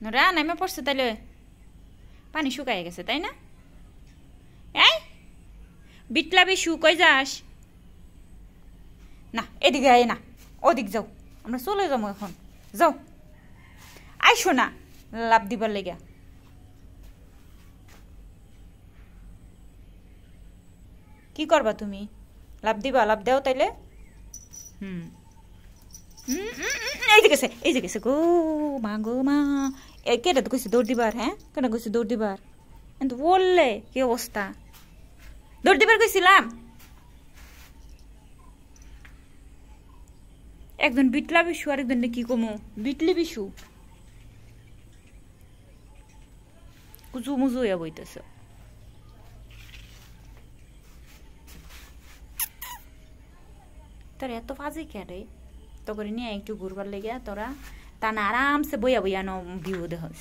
রা নেমে পড়ছে তাইলে পানি শুকায় গেছে তাই না এই বিটলা বিশু কই যাস না এদিকে আয় না ওদিক যাও আমরা চলে যাবো এখন যাও আইসো না লাভ দিবার লেগা কি করবা তুমি লাভ দিবা লাভ দাও তাইলে এই যে গেছে গো মা কেটা তো কইছে দৌড় দিবার হ্যাঁ কেটা কইছে দৌড় দিবার কিন্তু বললে কি অবস্থা দৌড় দিবার কইছিলাম একজন বিটলা বিশু আর একজন কি কমু বিটলি বিশু কুচু মুজু হইয়া বইতেছে তোর এত ফাজি কে রে তো করে নিয়ে একটু ঘুরবার লেগে তোরা তা না আরামসে বইয়া বইয়া ভিউ দেহস